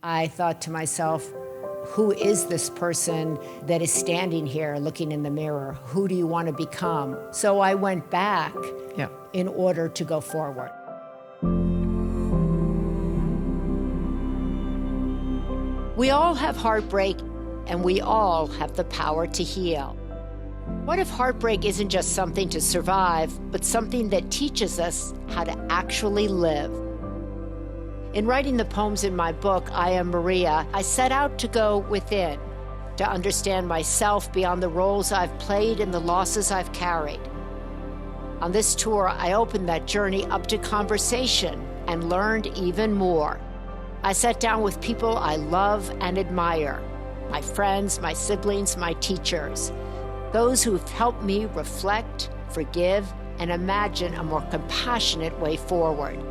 I thought to myself, who is this person that is standing here looking in the mirror? Who do you want to become? So I went back in order to go forward. We all have heartbreak, and we all have the power to heal. What if heartbreak isn't just something to survive, but something that teaches us how to actually live? In writing the poems in my book, I Am Maria, I set out to go within, to understand myself beyond the roles I've played and the losses I've carried. On this tour, I opened that journey up to conversation and learned even more. I sat down with people I love and admire, my friends, my siblings, my teachers, those who've helped me reflect, forgive, and imagine a more compassionate way forward.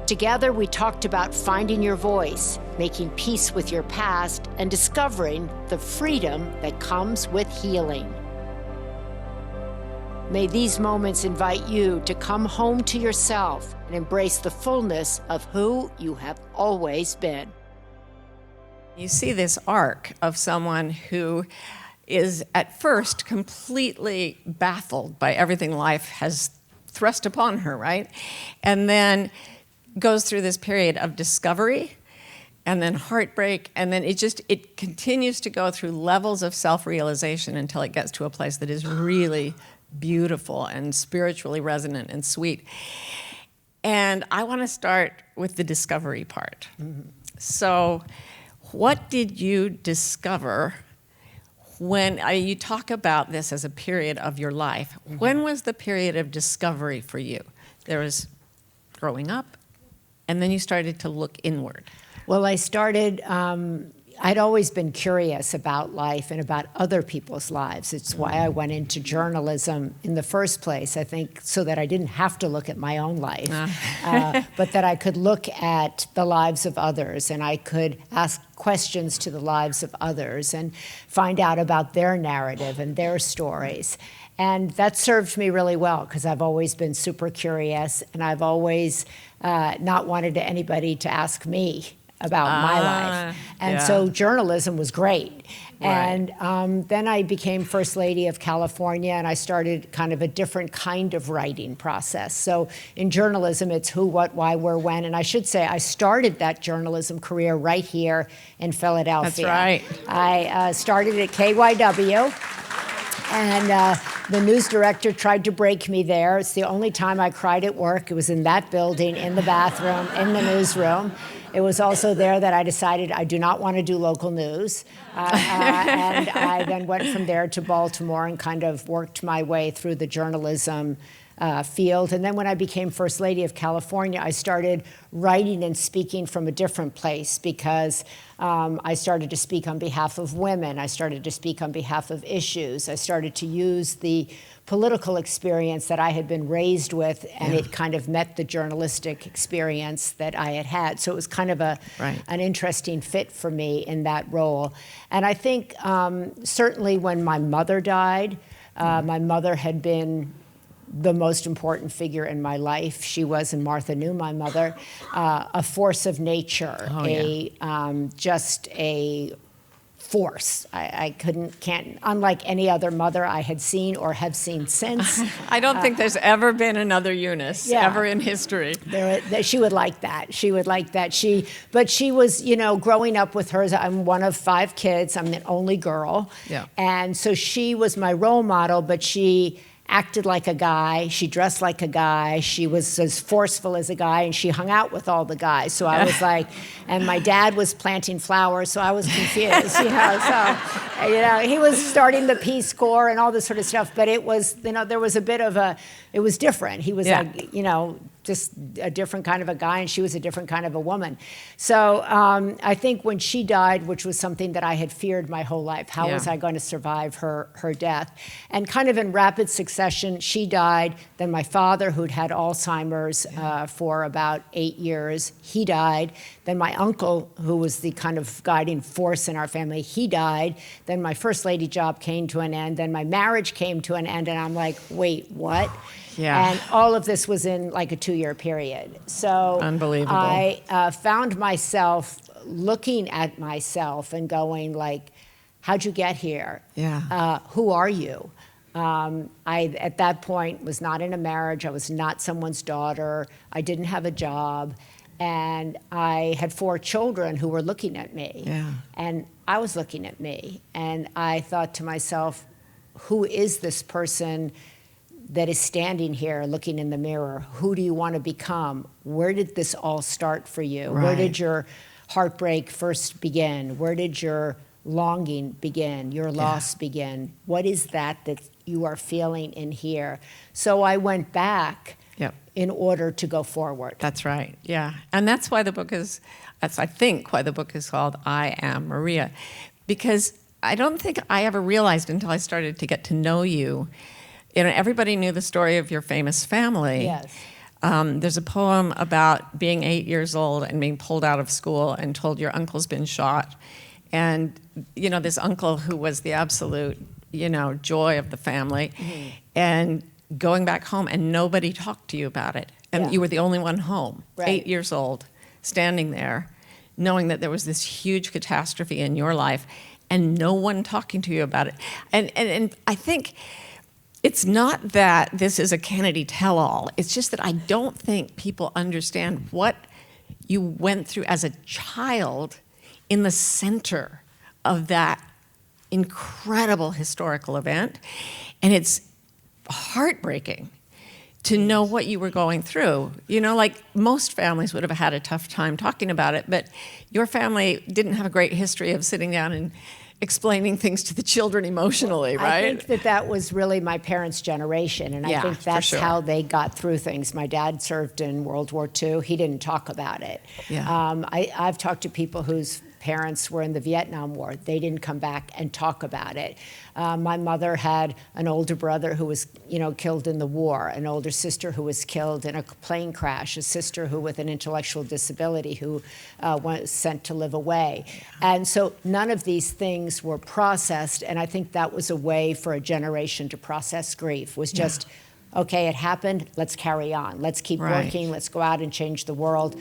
Together, we talked about finding your voice, making peace with your past, and discovering the freedom that comes with healing. May these moments invite you to come home to yourself and embrace the fullness of who you have always been. You see this arc of someone who is at first completely baffled by everything life has thrust upon her, right? And then goes through this period of discovery and then heartbreak, and then it continues to go through levels of self-realization until it gets to a place that is really beautiful and spiritually resonant and sweet. And I want to start with the discovery part. Mm-hmm. So what did you discover when you talk about this as a period of your life? Mm-hmm. When was the period of discovery for you? There was growing up, and then you started to look inward. Well, I started, I'd always been curious about life and about other people's lives. It's why I went into journalism in the first place, I think, so that I didn't have to look at my own life, but that I could look at the lives of others, and I could ask questions to the lives of others and find out about their narrative and their stories. And that served me really well, because I've always been super curious, and I've always not wanted anybody to ask me about my life. And so journalism was great. Right. And then I became First Lady of California, and I started kind of a different kind of writing process. So in journalism, it's who, what, why, where, when. And I should say, I started that journalism career right here in Philadelphia. That's right. I started at KYW. And the news director tried to break me there. It's the only time I cried at work. It was in that building, in the bathroom, in the newsroom. It was also there that I decided I do not want to do local news. And I then went from there to Baltimore and kind of worked my way through the journalism field. And then when I became First Lady of California, I started writing and speaking from a different place, because I started to speak on behalf of women. I started to speak on behalf of issues. I started to use the political experience that I had been raised with, and it kind of met the journalistic experience that I had had. So it was kind of an interesting fit for me in that role. And I think certainly when my mother died, my mother had been the most important figure in my life. She was, and Martha knew my mother, a force of nature, just a force. I can't, unlike any other mother I had seen or have seen since. I don't think there's ever been another Eunice, ever in history. She would like that. She would like that. But she was, growing up with her, I'm one of 5 kids. I'm the only girl. Yeah. And so she was my role model, but she acted like a guy, she dressed like a guy, she was as forceful as a guy, and she hung out with all the guys. So I was like, and my dad was planting flowers, so I was confused, he was starting the Peace Corps and all this sort of stuff, but it was, there was a bit of it was different. He was like, just a different kind of a guy, and she was a different kind of a woman. So I think when she died, which was something that I had feared my whole life, how was I going to survive her death? And kind of in rapid succession, she died. Then my father, who'd had Alzheimer's for about 8 years, he died. Then my uncle, who was the kind of guiding force in our family, he died. Then my First Lady job came to an end. Then my marriage came to an end, and I'm like, wait, what? Yeah. And all of this was in like a 2-year period. So unbelievable. I found myself looking at myself and going like, how'd you get here? Yeah. Who are you? I, at that point, was not in a marriage. I was not someone's daughter. I didn't have a job. And I had 4 children who were looking at me. Yeah. And I was looking at me. And I thought to myself, who is this person that is standing here looking in the mirror? Who do you want to become? Where did this all start for you? Right. Where did your heartbreak first begin? Where did your longing begin, your loss begin? What is that you are feeling in here? So I went back in order to go forward. That's right, yeah. And that's why the book is, I think why the book is called I Am Maria. Because I don't think I ever realized until I started to get to know you. You know, everybody knew the story of your famous family. Yes. There's a poem about being 8 years old and being pulled out of school and told your uncle's been shot. And, you know, this uncle who was the absolute, you know, joy of the family, and going back home and nobody talked to you about it. And you were the only one home, 8 years old, standing there, knowing that there was this huge catastrophe in your life and no one talking to you about it. And I think it's not that this is a Kennedy tell-all. It's just that I don't think people understand what you went through as a child in the center of that incredible historical event. And it's heartbreaking to know what you were going through. You know, like most families would have had a tough time talking about it, but your family didn't have a great history of sitting down and explaining things to the children emotionally, right? I think that was really my parents' generation, and I think that's how they got through things. My dad served in World War II. He didn't talk about it. Yeah. I've talked to people whose parents were in the Vietnam War. They didn't come back and talk about it. My mother had an older brother who was, you know, killed in the war, an older sister who was killed in a plane crash, a sister who with an intellectual disability who was sent to live away. And so none of these things were processed, and I think that was a way for a generation to process grief, was just, okay, it happened, let's carry on. Let's keep working, let's go out and change the world.